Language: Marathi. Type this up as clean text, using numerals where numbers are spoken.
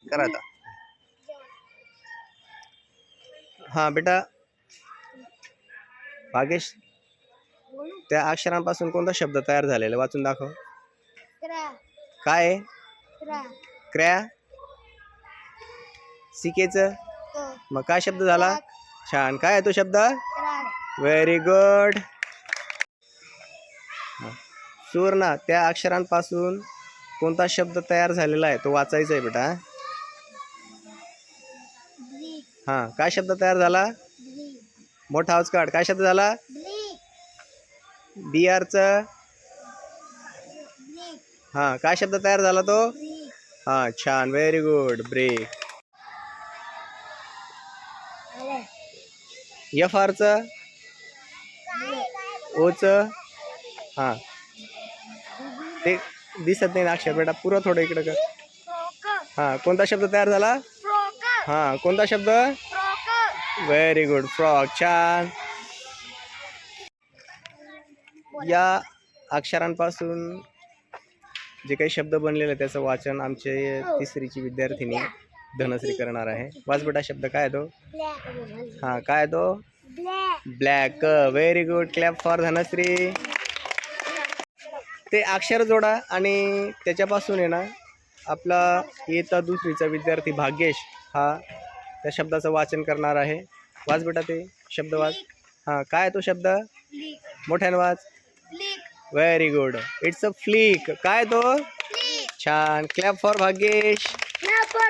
करा आता. हा बेटा भागेश, त्या अक्षरांपासून कोणता शब्द तयार झालेला वाचून दाखव. काय आहे? क्र्या. सिकेच. मग काय शब्द झाला? छान. काय आहे तो शब्द? Very good. सुवर्ण, त्या अक्षरांपासून कोणता शब्द तयार झालेला आहे तो वाचायचा आहे बेटा. हा, काय शब्द तयार झाला? मोठा आवाज काढ. काय शब्द झाला? बिआरच. हा, काय शब्द तयार झाला तो? हा, छान. Very good. Break. F आरच. Ouch. हा, ते दिसत नाही अक्षर बेटा, पुरा थोडं इकडे कर. हा, कोणता शब्द तयार झाला? हा, कोणता शब्द? Very good. फ्रॉक. छान. या अक्षरांपासून जे काही शब्द बनलेले त्याचं वाचन आमचे तिसरीची विद्यार्थिनी धनश्री करणार आहे. वाच बेटा शब्द काय आहे तो? हा, काय आहे तो? Black. Very good. Clap for Dhanashree. ते अक्षर जोडा आणि त्याच्यापासून आहे ना आपला इयत्ता दुसरीचा विद्यार्थी भाग्येश हा त्या शब्दाचं वाचन करणार आहे. वाच बेटा ते शब्द वाच. हा, काय आहे तो शब्द? मोठ्याने वाच. Very good. It's a flick. काय तो? छान. Clap for Bhagyesh.